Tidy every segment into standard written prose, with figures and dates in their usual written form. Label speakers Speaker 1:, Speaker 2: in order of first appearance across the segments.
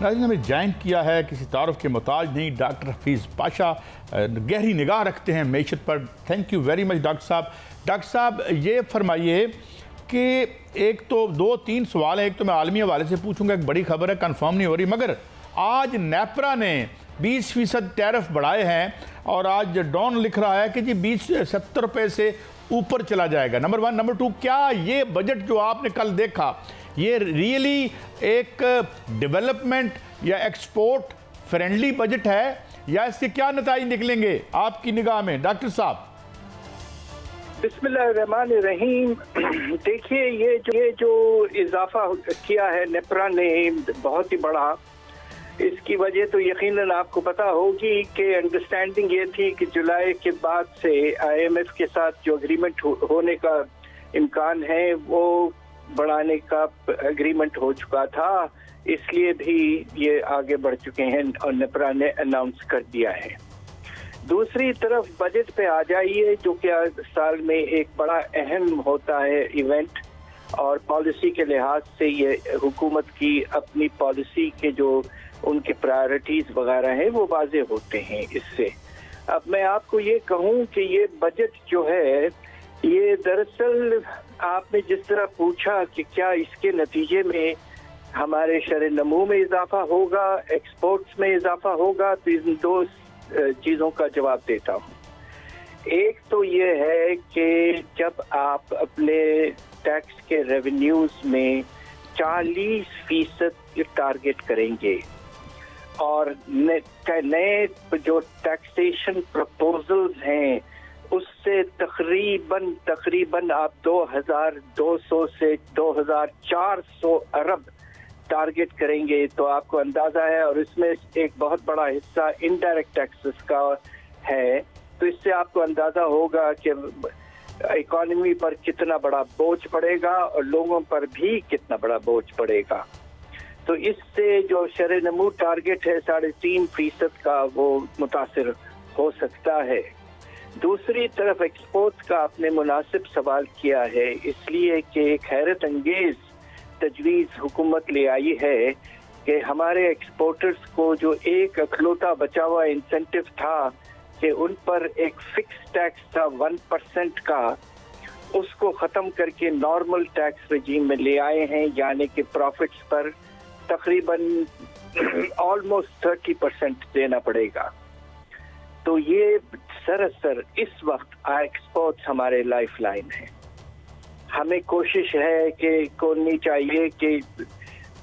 Speaker 1: ناظرین ہمیں جوائن کیا ہے کسی تعارف کے محتاج نہیں ڈاکٹر حفیظ پاشا، گہری نگاہ رکھتے ہیں معیشت پر. Thank you very much doctor صاحب. ڈاکٹر صاحب یہ فرمائیے کہ ایک تو دو تین سوال ہیں. ایک تو میں عالمی حوالے سے پوچھوں گا، ایک بڑی خبر ہے کنفرم نہیں ہو رہی، مگر آج نیپرا نے 20% ٹیرف بڑھائے ہیں اور آج ڈان لکھ رہا ہے کہ جی 70 روپے سے اوپر چلا جائے گا. نمبر 1. نمبر 2، کیا یہ بجٹ جو آپ نے کل دیکھا یہ ریئلی ایک ڈیولپمنٹ یا ایکسپورٹ فرینڈلی بجٹ ہے، یا اس کے کیا نتائج نکلیں گے آپ کی نگاہ میں ڈاکٹر صاحب؟
Speaker 2: بسم اللہ الرحمن الرحیم. دیکھیے یہ جو اضافہ کیا ہے نیپرا نے بہت ہی بڑا، اس کی وجہ تو یقیناً آپ کو پتا ہوگی کہ انڈرسٹینڈنگ یہ تھی کہ جولائی کے بعد سے IMF کے ساتھ جو اگریمنٹ ہونے کا امکان ہے وہ بڑھانے کا اگریمنٹ ہو چکا تھا، اس لیے بھی یہ آگے بڑھ چکے ہیں اور نیپرا نے اناؤنس کر دیا ہے. دوسری طرف بجٹ پہ آ جائیے جو کہ سال میں ایک بڑا اہم ہوتا ہے ایونٹ، اور پالیسی کے لحاظ سے یہ حکومت کی اپنی پالیسی کے جو ان کے پرائرٹیز وغیرہ ہیں وہ واضح ہوتے ہیں اس سے. اب میں آپ کو یہ کہوں کہ یہ بجٹ جو ہے یہ دراصل آپ نے جس طرح پوچھا کہ کیا اس کے نتیجے میں ہمارے شرح نمو میں اضافہ ہوگا، ایکسپورٹس میں اضافہ ہوگا، تو ان دو چیزوں کا جواب دیتا ہوں. ایک تو یہ ہے کہ جب آپ اپنے ٹیکس کے ریونیوز میں 40% ٹارگٹ کریں گے اور نئے جو ٹیکسیشن پروپوزلز ہیں اس سے تقریباً آپ 2200 سے 2400 ارب ٹارگٹ کریں گے تو آپ کو اندازہ ہے، اور اس میں ایک بہت بڑا حصہ انڈائریکٹ ٹیکسز کا ہے، تو اس سے آپ کو اندازہ ہوگا کہ اکانومی پر کتنا بڑا بوجھ پڑے گا اور لوگوں پر بھی کتنا بڑا بوجھ پڑے گا. تو اس سے جو شرح نمو ٹارگٹ ہے 3.5% کا وہ متاثر ہو سکتا ہے. دوسری طرف ایکسپورٹ کا آپ نے مناسب سوال کیا ہے، اس لیے کہ ایک حیرت انگیز تجویز حکومت لے آئی ہے کہ ہمارے ایکسپورٹرز کو جو ایک اکلوتا بچا ہوا انسینٹیو تھا کہ ان پر ایک فکس ٹیکس تھا 1% کا، اس کو ختم کر کے نارمل ٹیکس رجیم میں لے آئے ہیں، یعنی کہ پروفٹس پر تقریباً آلموسٹ 30% دینا پڑے گا. تو یہ سراسر اس وقت ایکسپورٹس ہمارے لائف لائن ہے. ہمیں کوشش ہے کہ کرنی چاہیے کہ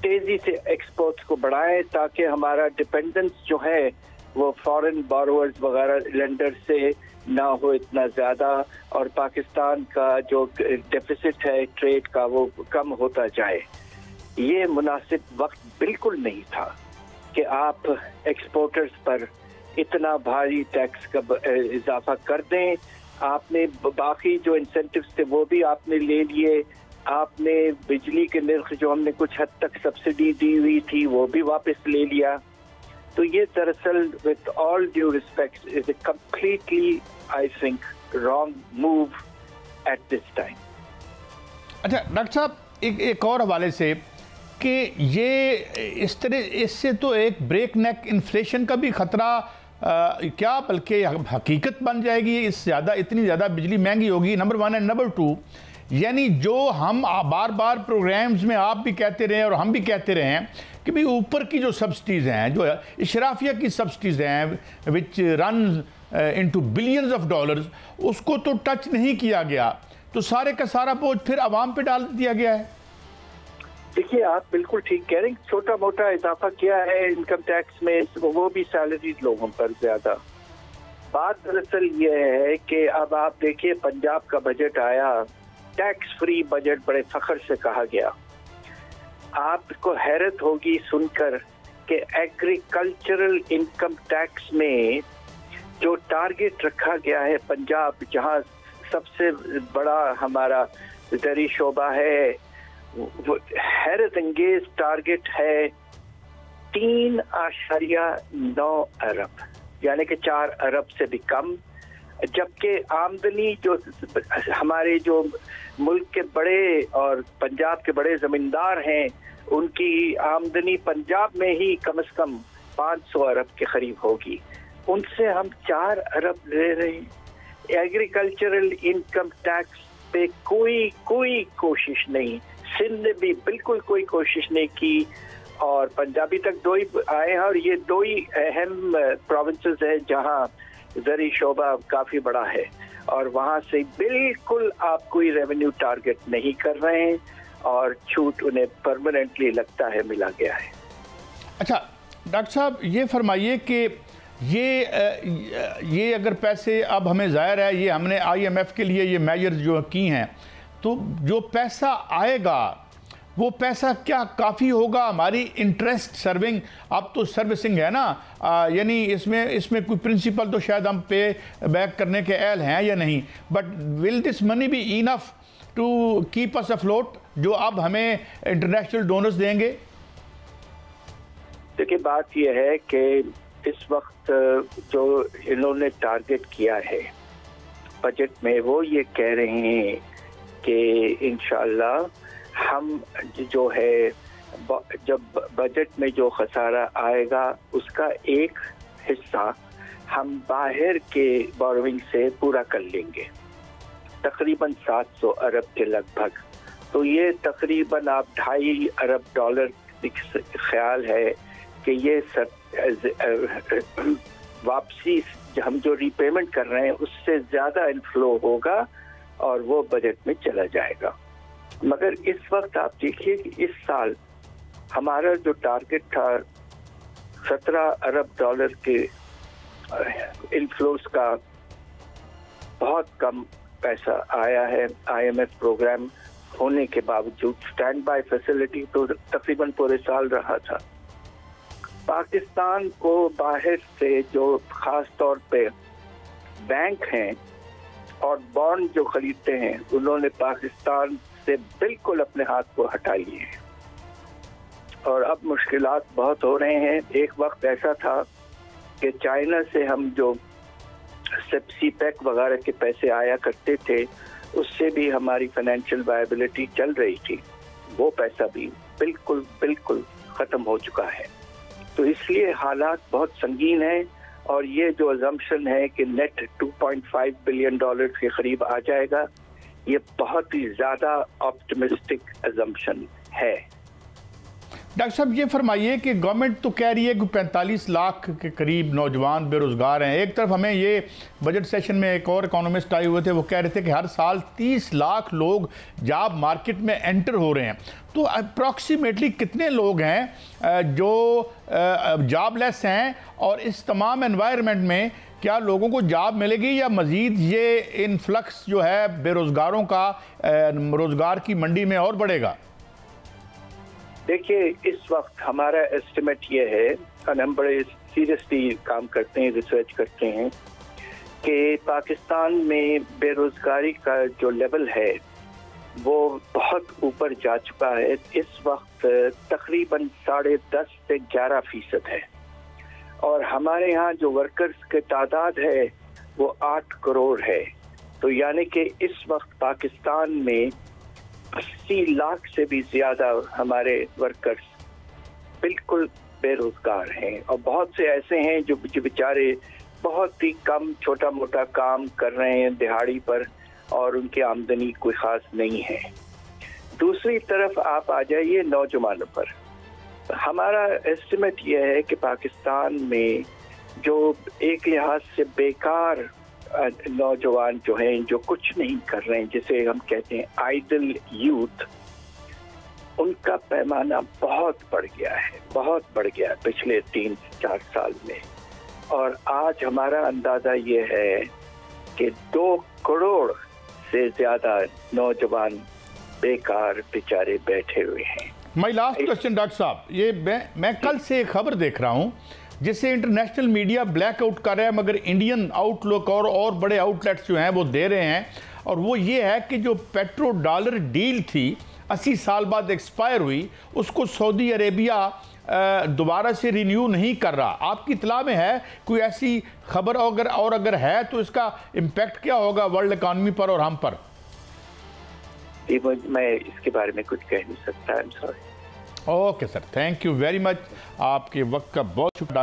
Speaker 2: تیزی سے ایکسپورٹس کو بڑھائیں تاکہ ہمارا ڈپینڈنس جو ہے وہ فارن بارورز وغیرہ لینڈر سے نہ ہو اتنا زیادہ، اور پاکستان کا جو ڈیفیسٹ ہے ٹریڈ کا وہ کم ہوتا جائے. یہ مناسب وقت بالکل نہیں تھا کہ آپ ایکسپورٹرز پر اتنا بھاری ٹیکس کا اضافہ کر دیں. آپ نے باقی جو انسینٹیوز تھے وہ بھی آپ نے لے لیے، آپ نے بجلی کے نرخ جو ہم نے کچھ حد تک سبسڈی دی ہوئی تھی وہ بھی واپس لے لیا. تو یہ دراصل with all due respect is a completely I think wrong move at this time.
Speaker 1: اچھا ڈاکٹر صاحب ایک اور حوالے سے کہ یہ اس سے تو ایک بریک نیک انفلیشن کا بھی خطرہ کیا بلکہ حقیقت بن جائے گی، اتنی زیادہ بجلی مہنگی ہوگی. نمبر 1 ہے. نمبر 2، یعنی جو ہم بار بار پروگرامز میں آپ بھی کہتے رہے اور ہم بھی کہتے رہے ہیں کہ بھی اوپر کی جو سبسڈیز ہیں، جو اشرافیہ کی سبسڈیز ہیں وچ رن انٹو بلینز آف ڈالرز، اس کو تو ٹچ نہیں کیا گیا، تو سارے کا سارا بوجھ پھر عوام پہ ڈال دیا گیا ہے.
Speaker 2: دیکھیے آپ بالکل ٹھیک کہہ رہے ہیں، چھوٹا موٹا اضافہ کیا ہے انکم ٹیکس میں، وہ بھی سیلریز لوگوں پر زیادہ. بات دراصل یہ ہے کہ اب آپ دیکھیے پنجاب کا بجٹ آیا، ٹیکس فری بجٹ بڑے فخر سے کہا گیا. آپ کو حیرت ہوگی سن کر کہ ایگریکلچرل انکم ٹیکس میں جو ٹارگٹ رکھا گیا ہے پنجاب، جہاں سب سے بڑا ہمارا زرعی شعبہ ہے، حیرت انگیز ٹارگٹ ہے 3.9 ارب، یعنی کہ 4 ارب سے بھی کم. جبکہ آمدنی جو ہمارے جو ملک کے بڑے اور پنجاب کے بڑے زمیندار ہیں ان کی آمدنی پنجاب میں ہی کم از کم 500 ارب کے قریب ہوگی، ان سے ہم 4 ارب لے رہے ہیں۔ ایگریکلچرل انکم ٹیکس پہ کوئی کوشش نہیں، سندھ نے بھی بالکل کوئی کوشش نہیں کی، اور پنجابی تک 2 ہی آئے ہیں، اور یہ 2 ہی اہم پروونسز ہیں جہاں زرعی شعبہ کافی بڑا ہے، اور وہاں سے بالکل آپ کوئی ریونیو ٹارگٹ نہیں کر رہے ہیں، اور چھوٹ انہیں پرماننٹلی لگتا ہے ملا گیا ہے۔
Speaker 1: اچھا ڈاکٹر صاحب یہ فرمائیے کہ یہ اگر پیسے اب ہمیں ظاہر ہے یہ ہم نے IMF کے لیے یہ میجرز جو کی ہیں، تو جو پیسہ آئے گا وہ پیسہ کیا کافی ہوگا ہماری انٹرسٹ سرونگ؟ اب تو سروسنگ ہے نا، یعنی اس میں کوئی پرنسپل تو شاید ہم پے بیک کرنے کے اہل ہیں یا نہیں، but will this money be enough to keep us afloat جو اب ہمیں انٹرنیشنل ڈونرز دیں گے؟
Speaker 2: دیکھیے بات یہ ہے کہ اس وقت جو انہوں نے ٹارگٹ کیا ہے بجٹ میں، وہ یہ کہہ رہے ہیں کہ انشاءاللہ ہم جو ہے جب بجٹ میں جو خسارہ آئے گا اس کا ایک حصہ ہم باہر کے بوروئنگ سے پورا کر لیں گے، تقریباً 700 ارب کے لگ بھگ۔ تو یہ تقریباً آپ $2.5 ارب خیال ہے کہ یہ واپسی ہم جو ری پیمنٹ کر رہے ہیں اس سے زیادہ انفلو ہوگا اور وہ بجٹ میں چلا جائے گا۔ مگر اس وقت آپ دیکھیے کہ اس سال ہمارا جو ٹارگٹ تھا $17 ارب کے انفلوز کا، بہت کم پیسہ آیا ہے۔ IMF پروگرام ہونے کے باوجود سٹینڈ بائی فیسلٹی تو تقریباً پورے سال رہا تھا۔ پاکستان کو باہر سے جو خاص طور پہ بینک ہیں اور بانڈ جو خریدتے ہیں، انہوں نے پاکستان سے بالکل اپنے ہاتھ کو ہٹا لیے ہیں، اور اب مشکلات بہت ہو رہے ہیں۔ ایک وقت ایسا تھا کہ چائنا سے ہم جو سی پیک وغیرہ کے پیسے آیا کرتے تھے اس سے بھی ہماری فائنینشیل وائبلٹی چل رہی تھی، وہ پیسہ بھی بالکل ختم ہو چکا ہے۔ تو اس لیے حالات بہت سنگین ہیں، اور یہ جو ازمپشن ہے کہ نیٹ $2.5 بلین کے قریب آ جائے گا، یہ بہت ہی زیادہ آپٹمسٹک ازمپشن ہے۔
Speaker 1: ڈاکٹر صاحب یہ فرمائیے کہ گورنمنٹ تو کہہ رہی ہے کہ 45 لاکھ کے قریب نوجوان بے روزگار ہیں۔ ایک طرف ہمیں یہ بجٹ سیشن میں ایک اور اکانومسٹ آئے ہوئے تھے، وہ کہہ رہے تھے کہ ہر سال 30 لاکھ لوگ جاب مارکیٹ میں انٹر ہو رہے ہیں۔ تو اپروکسیمیٹلی کتنے لوگ ہیں جو جاب لیس ہیں، اور اس تمام انوائرمنٹ میں کیا لوگوں کو جاب ملے گی یا مزید یہ انفلکس جو ہے بے روزگاروں کا روزگار کی منڈی میں اور بڑھے گا؟
Speaker 2: دیکھیے اس وقت ہمارا ایسٹیمیٹ یہ ہے، اور ہم بڑے سیریسلی کام کرتے ہیں، ریسرچ کرتے ہیں، کہ پاکستان میں بے روزگاری کا جو لیول ہے وہ بہت اوپر جا چکا ہے۔ اس وقت تقریباً 10.5 سے 11% ہے، اور ہمارے ہاں جو ورکرز کی تعداد ہے وہ 8 کروڑ ہے۔ تو یعنی کہ اس وقت پاکستان میں 80 لاکھ سے بھی زیادہ ہمارے ورکرز بالکل بے روزگار ہیں، اور بہت سے ایسے ہیں جو بیچارے بہت ہی کم چھوٹا موٹا کام کر رہے ہیں دہاڑی پر، اور ان کی آمدنی کوئی خاص نہیں ہے۔ دوسری طرف آپ آ جائیے نوجوانوں پر۔ ہمارا ایسٹیمیٹ یہ ہے کہ پاکستان میں جو ایک لحاظ سے بیکار نوجوان جو ہیں، جو کچھ نہیں کر رہے ہیں، جسے ہم کہتے ہیں آئیڈل یوتھ، ان کا پیمانہ بہت بڑھ گیا ہے پچھلے 3-4 سال میں۔ اور آج ہمارا اندازہ یہ ہے کہ 2 کروڑ سے زیادہ نوجوان بیکار بیچارے بیٹھے ہوئے ہیں۔
Speaker 1: مائی لاسٹ کوسچن ڈاکٹر صاحب، یہ میں کل سے ایک خبر دیکھ رہا ہوں جسے انٹرنیشنل میڈیا بلیک آؤٹ کر رہا ہے، مگر انڈین آؤٹ لک اور بڑے آؤٹ لیٹس جو ہیں وہ دے رہے ہیں، اور وہ یہ ہے کہ جو پیٹرو ڈالر ڈیل تھی 80 سال بعد ایکسپائر ہوئی، اس کو سعودی عربیہ دوبارہ سے رینیو نہیں کر رہا۔ آپ کی اطلاع میں ہے کوئی ایسی خبر؟ اور اگر ہے تو اس کا امپیکٹ کیا ہوگا ورلڈ اکانومی پر اور ہم پر؟
Speaker 2: میں اس کے بارے میں کچھ کہہ نہیں سکتا، I'm sorry۔
Speaker 1: Okay sir, thank you very مچ، آپ کے وقت کا بہت شکریہ